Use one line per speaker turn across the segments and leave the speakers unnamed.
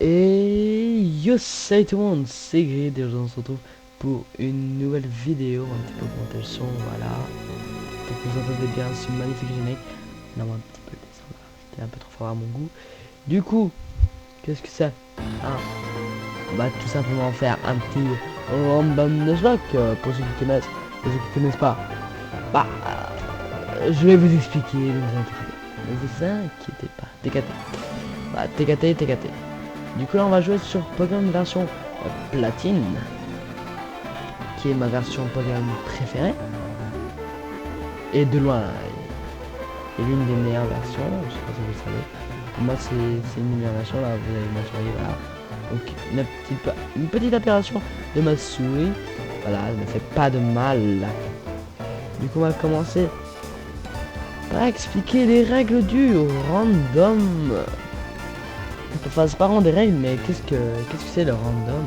Et yo salut tout le monde, c'est Grid et aujourd'hui on se retrouve pour une nouvelle vidéo, un petit peu augmenter le son, voilà. Pour que vous entendez bien ce magnifique générique. Non, un petit peu descendre là, c'était un peu trop fort à mon goût. Du coup, qu'est-ce que c'est? Ah, on va tout simplement faire un petit random Nuzlocke pour ceux qui connaissent, pour ceux qui connaissent pas. Bah, je vais vous expliquer, ne vous inquiétez pas, TKT. Bah, TKT, TKT. Du coup là on va jouer sur Pokémon version platine, qui est ma version Pokémon préférée. Et de loin, c'est l'une des meilleures versions, je sais pas si vous le savez. Pour moi c'est une meilleure version, là vous avez ma souris, voilà. Donc une petite opération de ma souris, voilà, elle ne fait pas de mal. Du coup on va commencer par expliquer les règles du random. Enfin c'est pas vraiment des règles, mais qu'est-ce que c'est le random?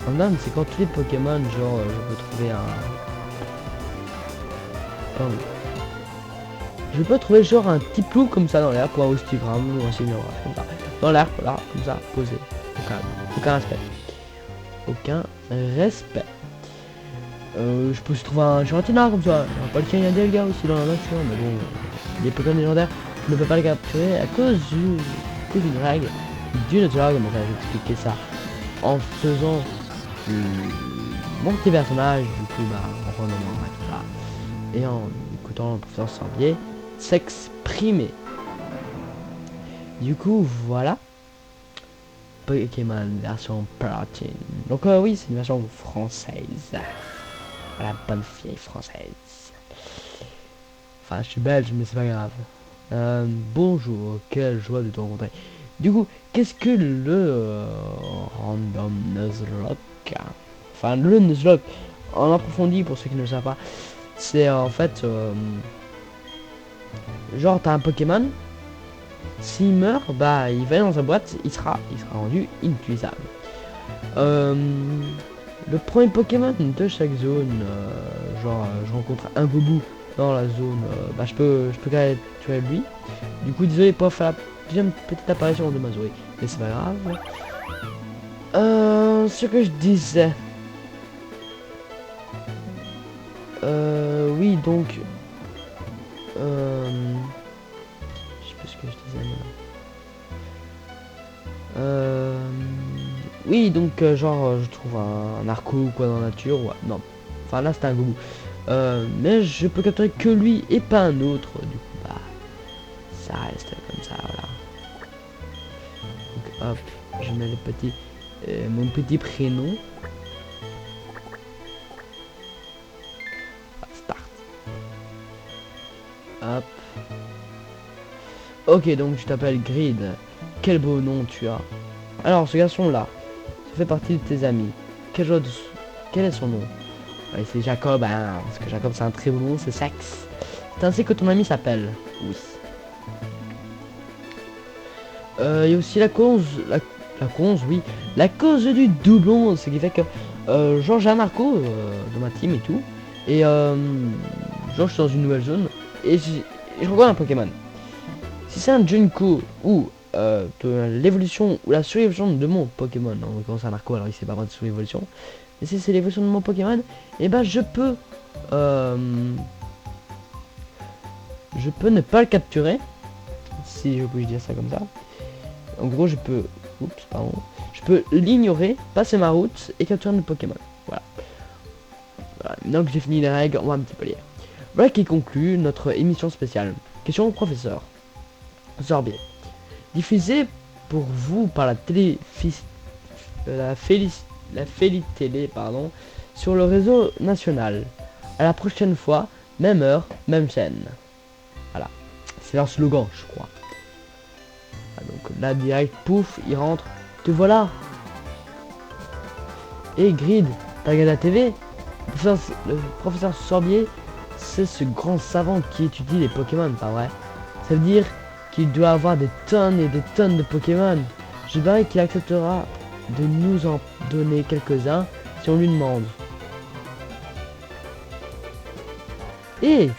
Random c'est quand tous les Pokémon, genre je peux trouver un... Oh oui. Je peux trouver genre un petit plou comme ça dans l'air, pour un Ostigram ou un Signora, comme ça. Dans l'air, voilà, comme ça, posé. Aucun respect. Aucun respect. Je peux aussi trouver un Giratina comme ça. Pas le cas, il y a des gars aussi dans la nature, mais bon, les Pokémon légendaires, je ne peux pas les capturer à cause d'une règle. Du Nuzlocke, mais ça, je vais expliquer ça en faisant mon petit personnage, du coup, bah, en rendant tout ça, et en écoutant le professeur Sorbier s'exprimer. Du coup, voilà, Pokémon version platine. Donc oui, c'est une version française. Voilà, bonne vieille française. Enfin, je suis belge, mais c'est pas grave. Bonjour, quelle joie de te rencontrer. Du coup, qu'est-ce que le random Nuzlocke? Enfin, le Nuzlocke, en approfondi, pour ceux qui ne le savent pas, c'est en fait... genre, t'as un Pokémon, s'il meurt, bah, il va dans sa boîte, il sera rendu inutilisable. Le premier Pokémon de chaque zone, genre, je rencontre un Boubou dans la zone, bah, je peux capturer lui. Du coup, désolé pour faire la deuxième petite apparition de ma souris, mais c'est pas grave. Ce que je disais. Oui, donc... je sais plus ce que je disais. Oui, donc, genre, je trouve un Arco ou quoi dans la nature. Ouais, non. Enfin, là, c'était un Goubou. Mais je peux capturer que lui et pas un autre. Du coup, bah... ça reste comme ça, voilà. Donc, hop, je mets le petit... mon petit prénom. Start. Hop. Ok, donc tu t'appelles Grid. Quel beau nom tu as. Alors, ce garçon-là, ça fait partie de tes amis. Quel est son nom? Ouais, c'est Jacob, hein, parce que Jacob c'est un très beau nom, c'est sexe. C'est ainsi que ton ami s'appelle. Oui. Il y a aussi la cause, oui. La cause du doublon, ce qui fait que genre j'ai un Marco dans ma team et tout. Et genre je suis dans une nouvelle zone et je regarde un Pokémon. Si c'est un Junko ou de l'évolution ou la surévolution de mon Pokémon, en l'occurrence un Marco, alors il sait pas vraiment de surévolution, mais si c'est l'évolution de mon Pokémon, et ben je peux ne pas le capturer, si je puis dire ça comme ça. En gros, je peux... Oups, pardon. Je peux l'ignorer, passer ma route et capturer le Pokémon. Voilà. Maintenant que j'ai fini les règles, on va un petit peu lire. Voilà qui conclut notre émission spéciale. Question au professeur Sorbier. Diffusée pour vous par la Télé, pardon, sur le réseau national. À la prochaine fois, même heure, même chaîne. Voilà. C'est leur slogan, je crois. Donc là direct, pouf, il rentre. Te voilà. Et Grid, t'as regardé la TV? Le professeur Sorbier, c'est ce grand savant qui étudie les Pokémon, pas vrai? Ça veut dire qu'il doit avoir des tonnes et des tonnes de Pokémon. Je parie qu'il acceptera de nous en donner quelques-uns si on lui demande. Et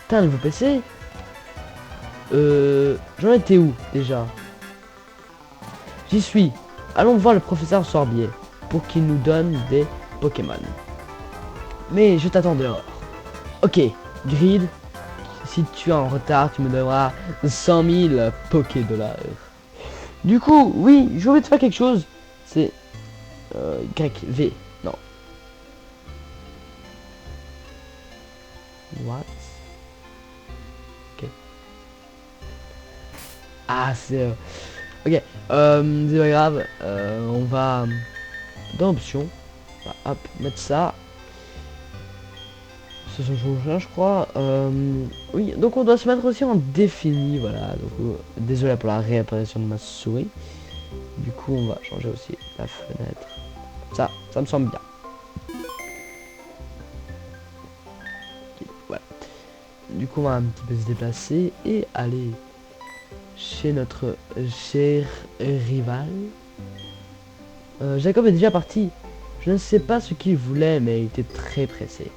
t'as un nouveau PC? J'en étais où déjà? J'y suis. allons voir le professeur Sorbier pour qu'il nous donne des Pokémon. Mais je t'attends dehors. Ok, Grid, si tu es en retard, tu me donneras 100 000 Poké-dollars. Du coup, oui, je voulais te faire quelque chose. C'est V. Non. What? Ok. Ah, c'est... ok. C'est pas grave. On va... Dans options. Hop, mettre ça. Ça change rien, je crois. Oui, donc on doit se mettre aussi en défini. Voilà. Donc, désolé pour la réapparition de ma souris. Du coup, on va changer aussi la fenêtre. Ça me semble bien. Okay, voilà. Du coup, on va un petit peu se déplacer et aller chez notre cher rival. Jacob est déjà parti. Je ne sais pas ce qu'il voulait, mais il était très pressé.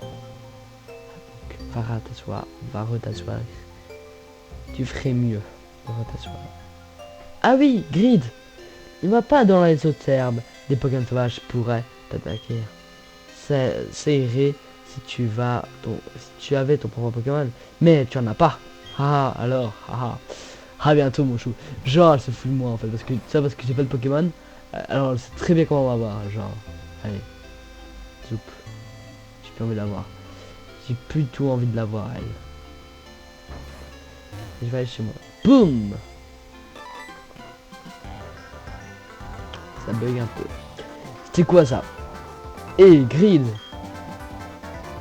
Donc, va t'asseoir, va t'asseoir. Tu ferais mieux. Va t'asseoir. Ah oui, Grid. Ne va pas dans les autres herbes. Des Pokémon sauvages pourraient t'attaquer. C'est irait si tu avais ton propre Pokémon. Mais tu en as pas. Ah, alors, à bientôt mon chou. Genre, elle se fout de moi en fait. Parce que j'ai pas de Pokémon. Alors, elle sait très bien comment on va voir. Genre, allez. Zoup. J'ai plus envie de la voir. J'ai plus du tout envie de la voir, elle. Je vais aller chez moi. Boum. Ça bug un peu. C'était quoi ça? Hey Grid,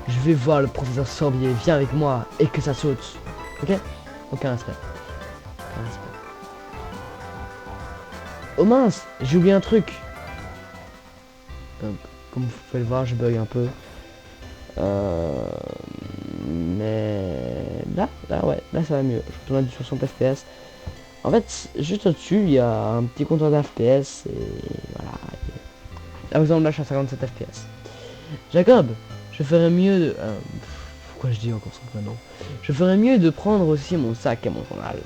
je vais voir le professeur Sorbier, viens avec moi et que ça saute. Ok? Aucun respect. Aucun respect. Oh mince, j'ai oublié un truc. Comme vous pouvez le voir, je bug un peu. Mais là ouais, là ça va mieux. Je retourne à du 60 FPS. En fait, juste au-dessus, il y a un petit compteur d'FPS et voilà. Là, par exemple, là, je suis à 57 FPS. Jacob, je ferais mieux de... pourquoi je dis encore son prénom? Je ferais mieux de prendre aussi mon sac et mon journal.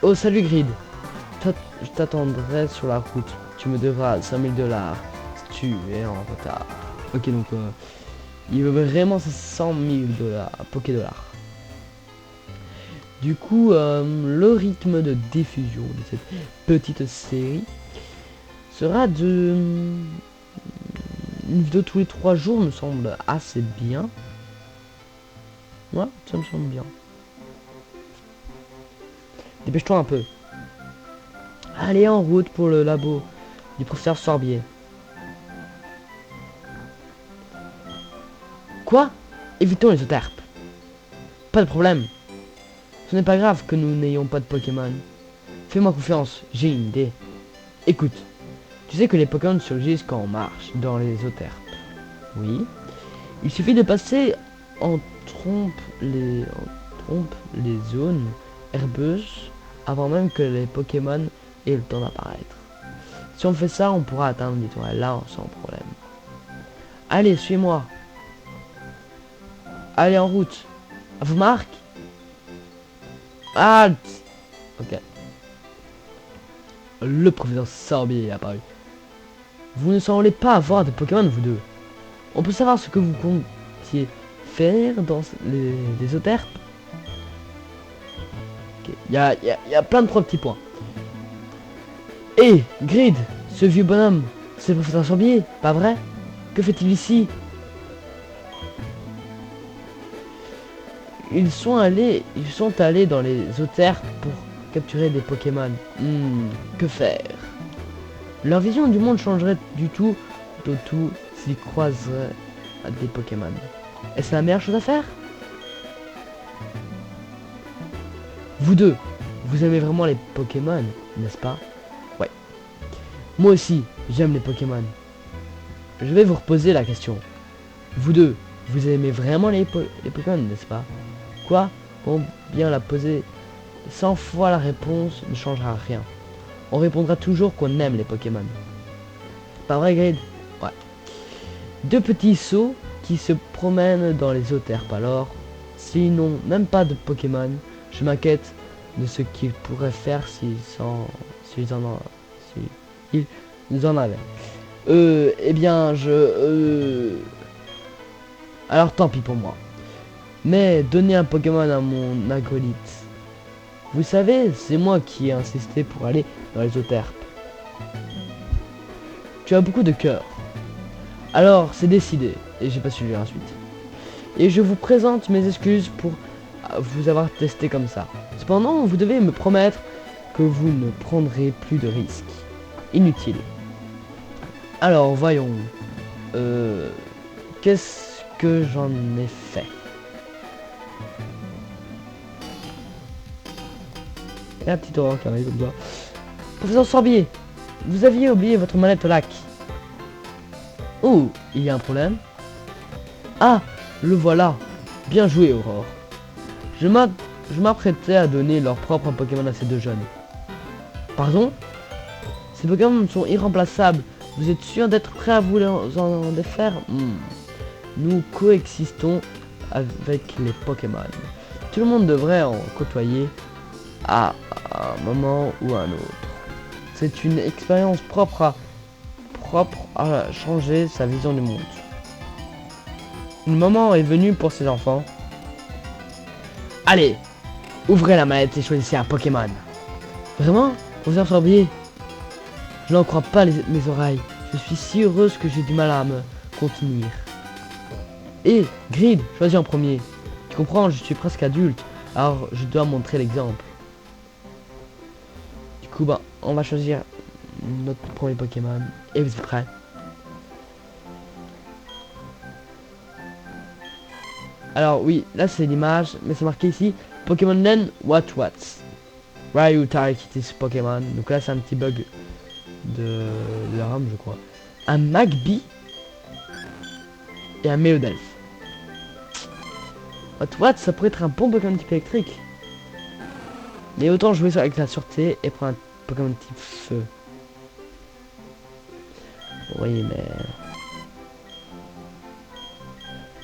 Oh, salut Grid. Je t'attendrai sur la route. Tu me devras 5000 $. Si tu es en retard. Ok, donc... il veut vraiment 100 000 $. Poké-dollars. Du coup, le rythme de diffusion de cette petite série sera de... une vidéo tous les 3 jours me semble assez bien. Ouais, ça me semble bien. Dépêche-toi un peu. Allez en route pour le labo du professeur Sorbier. Quoi? Évitons les euterpes. Pas de problème. Ce n'est pas grave que nous n'ayons pas de Pokémon. Fais-moi confiance, j'ai une idée. Écoute, tu sais que les Pokémon surgissent quand on marche dans les euterpes. Oui. Il suffit de passer en trompe les zones herbeuses avant même que les Pokémon aient le temps d'apparaître. Si on fait ça, on pourra atteindre l'étoile là sans problème. Allez, suis-moi. Allez en route. À vos marques. Halt. Ok. Le professeur Sorbier est apparu. Vous ne semblez pas avoir de Pokémon, vous deux. On peut savoir ce que vous comptiez faire dans les euterpes. Ok. Il y a plein de petits points. Hé, Grid, ce vieux bonhomme, c'est le professeur Sorbier, pas vrai? Que fait-il ici? Ils sont allés dans les euterpes pour capturer des Pokémon. Que faire? Leur vision du monde changerait du tout au tout s'ils croiseraient des Pokémon. Est-ce la meilleure chose à faire? Vous deux, vous aimez vraiment les Pokémon, n'est-ce pas? Ouais. Moi aussi, j'aime les Pokémon. Je vais vous reposer la question. Vous deux, vous aimez vraiment les Pokémon, n'est-ce pas? Quoi? Bon, bien la poser 100 fois la réponse ne changera rien. On répondra toujours qu'on aime les Pokémon. Pas vrai, Grid? Ouais. Deux petits sauts qui se promènent dans les euterpes alors. S'ils n'ont même pas de Pokémon, je m'inquiète de ce qu'ils pourraient faire s'ils en avaient. Eh bien, alors tant pis pour moi. Mais donner un Pokémon à mon acolyte. Vous savez, c'est moi qui ai insisté pour aller dans les Euterpes. Tu as beaucoup de cœur. Alors, c'est décidé. Et j'ai pas su lire ensuite. Et je vous présente mes excuses pour vous avoir testé comme ça. Cependant, vous devez me promettre que vous ne prendrez plus de risques inutiles. Alors, voyons. Qu'est-ce que j'en ai fait? Et un petit orange qui arrive comme ça. Professeur Sorbier, vous aviez oublié votre manette au lac. Oh, il y a un problème? Ah, le voilà. Bien joué, Aurore. Je m'apprêtais à donner leur propre Pokémon à ces deux jeunes. Pardon? Ces Pokémon sont irremplaçables. Vous êtes sûr d'être prêt à vous en défaire? Nous coexistons avec les Pokémon. Tout le monde devrait en côtoyer à un moment ou à un autre. C'est une expérience propre à changer sa vision du monde. Le moment est venu pour ces enfants. Allez, ouvrez la mallette et choisissez un Pokémon. Vraiment, professeur Sorbier? Je n'en crois pas mes oreilles. Je suis si heureuse que j'ai du mal à me contenir. Et Grid, choisis en premier. Tu comprends, je suis presque adulte, alors je dois montrer l'exemple. Du coup, bah, on va choisir notre premier Pokémon. Et vous êtes prêts? Alors oui, là c'est l'image, mais c'est marqué ici Pokémon Nen What's. Ryu Tarakitis Pokémon. Donc là c'est un petit bug de la RAM je crois. Un Magby et un Meowdelf. What's ça pourrait être un bon Pokémon type électrique. Mais autant jouer avec la sûreté et prendre un Pokémon type feu. Oui mais...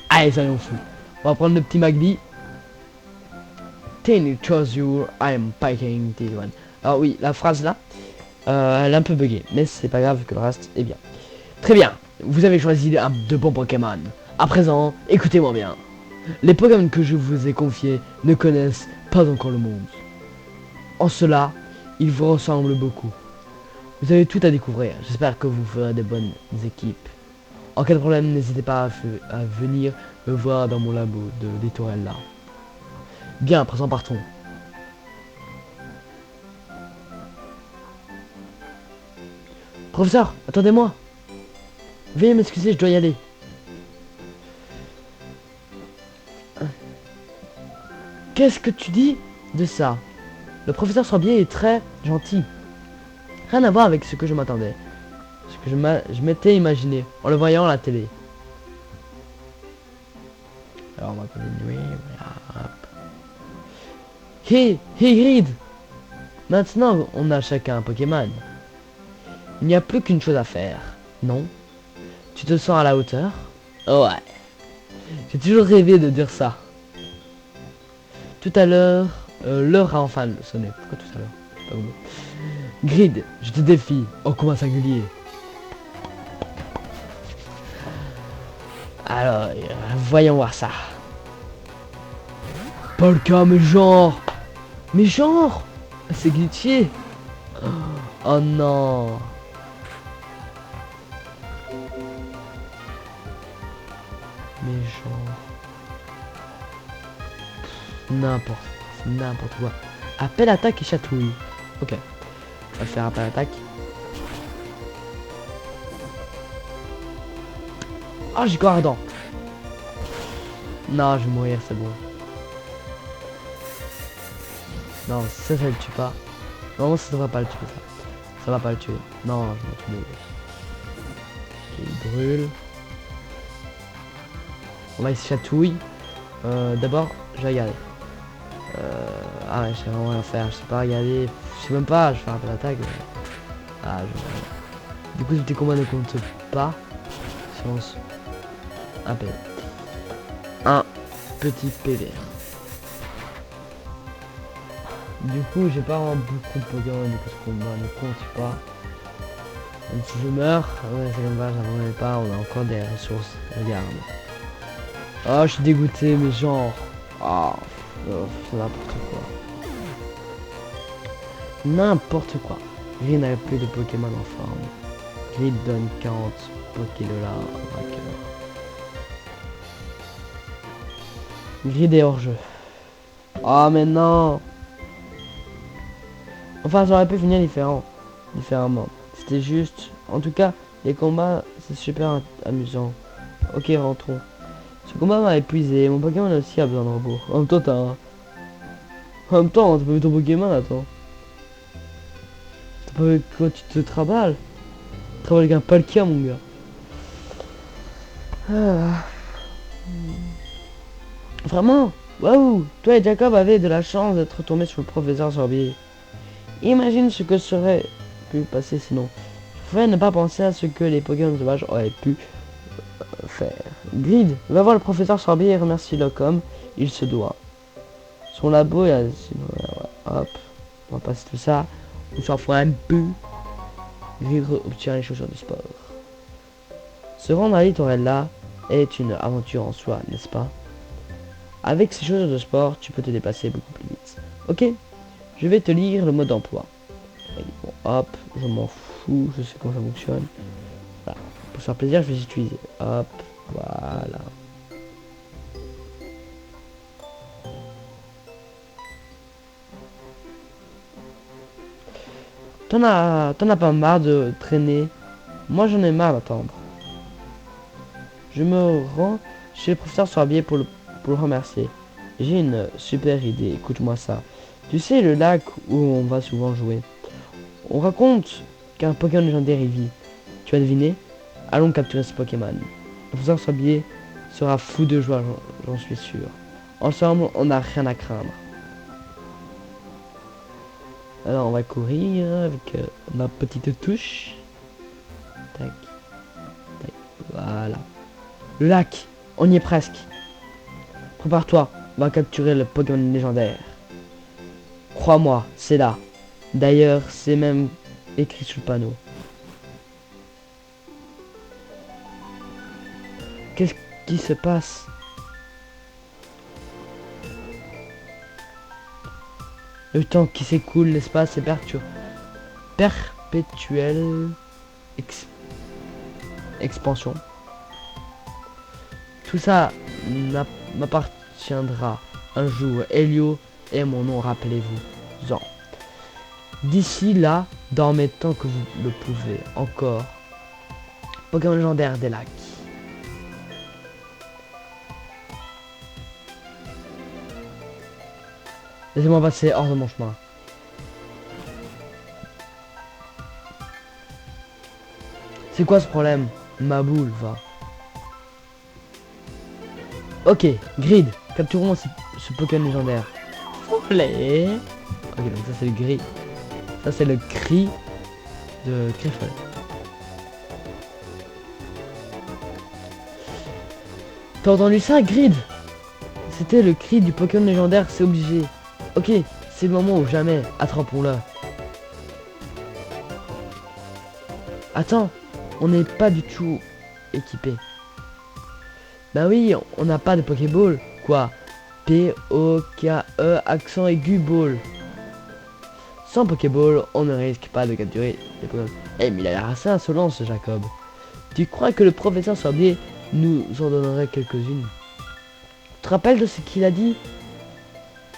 Allez, soyons fous. On va prendre le petit Magby. Ten chose you, I am picking this one. Alors oui, la phrase là, elle est un peu buggée, mais c'est pas grave que le reste est bien. Très bien, vous avez choisi de bons Pokémon. À présent, écoutez-moi bien. Les Pokémon que je vous ai confiés ne connaissent pas encore le monde. En cela, ils vous ressemblent beaucoup. Vous avez tout à découvrir. J'espère que vous ferez de bonnes équipes. En cas de problème, n'hésitez pas à venir me voir dans mon labo des tourelles là. Bien, à présent partons. Professeur, attendez-moi. Veuillez m'excuser, je dois y aller. Qu'est-ce que tu dis de ça? Le professeur Sorbier est très gentil. Rien à voir avec ce que je m'attendais. Ce que je m'étais imaginé en le voyant à la télé. Alors on va continuer. Voilà. Hey Grid! Maintenant on a chacun un Pokémon. Il n'y a plus qu'une chose à faire, non? Tu te sens à la hauteur? Ouais. J'ai toujours rêvé de dire ça. Tout à l'heure, l'heure a enfin sonné. Pourquoi tout à l'heure? Grid, je te défie. Oh, comment singulier. Alors, voyons voir ça. Pas le cas, mais genre. Mais genre. C'est glitché. Oh non. Mais genre. N'importe quoi. Appel, attaque et chatouille. Ok. On va faire appel, attaque. Oh, j'ai quoi ardent. Non, je vais mourir, c'est bon. Non, ça le tue pas. Normalement, ça devrait pas le tuer, ça. Ça va pas le tuer. Non, je vais le tuer. Ok, il brûle. On va essayer chatouille. D'abord, je vais regarder. Ah ouais, je sais vraiment rien faire. Je sais pas regarder. Je sais même pas. Je vais faire un peu d'attaque. Mais... Ah, du coup, tes combats ne comptent pas. Science. Un PV. Un petit PV. Du coup, j'ai pas vraiment beaucoup de Pokémon du coup ce combat ne compte pas. Même si je meurs, ouais, c'est comme ça, j'abandonne pas, on a encore des ressources. Regarde. Oh, je suis dégoûté, mais genre. Ah, c'est n'importe quoi. N'importe quoi. Grid n'a plus de Pokémon en forme. Grid donne 40 Pokédollars au vainqueur. Grid est hors jeu. Oh mais non. Enfin, j'aurais pu finir différemment. C'était juste. En tout cas, les combats, c'est super amusant. Ok, rentrons. Ce combat m'a épuisé. Mon Pokémon aussi a besoin de repos. En même temps, En même temps, t'as pas vu ton Pokémon, attends. T'as pas vu quoi, tu te traballes. Tu travailles avec un Palkia, mon gars. Ah. Vraiment. Waouh. Toi et Jacob avez de la chance d'être tombés sur le professeur Sorbier. Imagine ce que serait pu passer sinon. Je pouvais ne pas penser à ce que les Pokémon sauvages auraient pu faire. Grid, va voir le professeur Sorbier et remercie-le comme il se doit. Son labo est hop, on va passer tout ça. On s'en fout un peu. Grid obtient les chaussures de sport. Se rendre à Littorella est une aventure en soi, n'est-ce pas? Avec ces chaussures de sport, tu peux te déplacer beaucoup plus vite. Ok, je vais te lire le mode d'emploi. Bon, hop, je m'en fous, je sais comment ça fonctionne. Voilà. Pour se faire plaisir, je vais les utiliser. Hop, voilà. T'en as pas marre de traîner? Moi j'en ai marre d'attendre. Je me rends chez le professeur Sorbier pour le remercier. J'ai une super idée, écoute-moi ça. Tu sais le lac où on va souvent jouer? On raconte qu'un Pokémon légendaire y vit. Tu as deviné? Allons capturer ce Pokémon. Le professeur Sorbier sera fou de joie, j'en suis sûr. Ensemble, on n'a rien à craindre. Alors on va courir avec ma petite touche. Tac, tac, voilà. Le lac, on y est presque. Prépare-toi, on va capturer le Pokémon légendaire. Crois-moi, c'est là. D'ailleurs, c'est même écrit sur le panneau. Qu'est-ce qui se passe? Le temps qui s'écoule, l'espace est perpétuelle expansion. Tout ça m'appartiendra un jour. Helio est mon nom, rappelez-vous. D'ici là, dormez tant que vous le pouvez. Encore. Pokémon légendaire des lacs. Laissez-moi passer hors de mon chemin. C'est quoi ce problème? Ma boule va. Ok, Grid, capturons ce Pokémon légendaire. Olé. Ok, donc ça c'est le Grid. Ça c'est le cri de Griffon. T'as entendu ça, Grid? C'était le cri du Pokémon légendaire, c'est obligé. Ok, c'est le moment ou jamais. Attrapons-le. Attends, on n'est pas du tout équipé. Bah oui, on n'a pas de Pokéball. Quoi? P-O-K-E accent aigu ball. Sans Pokéball, on ne risque pas de capturer les Pokémon. Eh mais il a l'air assez insolent ce Jacob. Tu crois que le professeur Sorbier nous en donnerait quelques-unes? Tu te rappelles de ce qu'il a dit?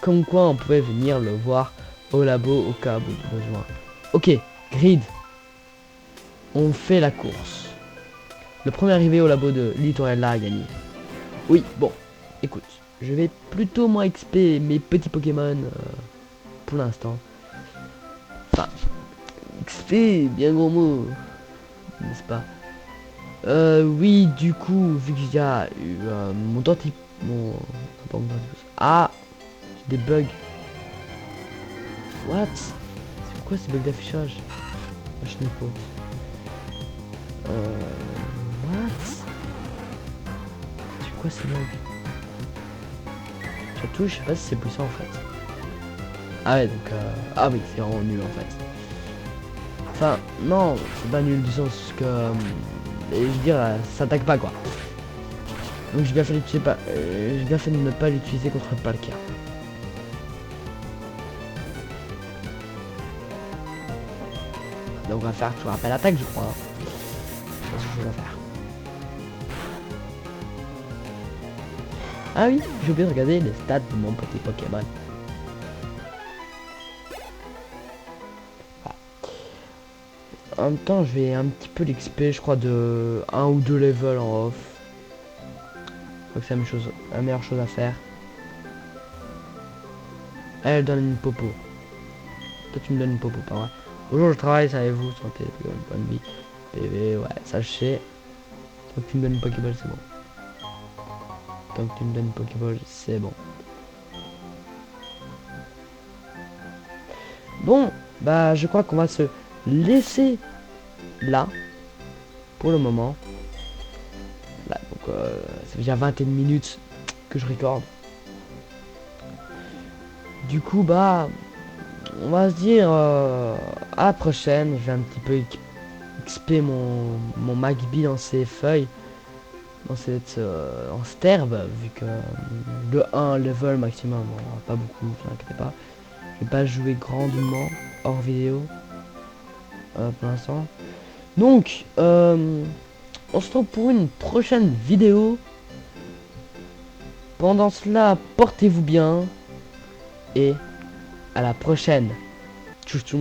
Comme quoi on pouvait venir le voir au labo au cas où de besoin. Ok, Grid. On fait la course. Le premier arrivé au labo de Littorella a gagné. Oui, bon, écoute, je vais plutôt moins XP mes petits Pokémon pour l'instant. Enfin, XP, bien gros mot, n'est-ce pas? Oui, du coup, vu qu'il y a eu mon dentiste... Ah, j'ai des bugs. What? C'est quoi ces bugs d'affichage? Je n'ai pas. What? C'est quoi ces bugs? Surtout, je sais pas si c'est puissant en fait. Ah ouais, donc ah oui, c'est vraiment nul en fait. Enfin, non, c'est pas nul du sens que je veux dire, ça attaque pas quoi. Donc j'ai bien fait d'utiliser pas, j'ai bien fait de ne pas l'utiliser contre Palkia. Donc on va faire toujours appel attaque, je crois. C'est ce que je vais faire. Ah oui, j'ai oublié de regarder les stats de mon petit Pokémon. Voilà. En même temps, je vais un petit peu l'XP, je crois, de 1 ou 2 levels en off. Je crois que c'est la meilleure chose à faire. Elle donne une popo. Toi, tu me donnes une popo, pas vrai. Bonjour, je travaille, savez-vous, santé, bonne vie. PV, ouais, ça je sais. Tant que tu me donnes une Pokéball, c'est bon. Tant que tu me donnes une Pokéball, c'est bon. Bon, bah je crois qu'on va se laisser là pour le moment. Là, donc ça fait déjà 21 minutes que je recorde. Du coup, bah on va se dire à la prochaine. Je vais un petit peu XP mon Magby dans ses feuilles. Dans cette en sterbe, vu que de 1 level maximum, bon, pas beaucoup, ne vous inquiétez pas. Je vais pas jouer grandement hors vidéo pour l'instant. Donc, on se retrouve pour une prochaine vidéo. Pendant cela, portez-vous bien et à la prochaine. Tchuss tout le monde.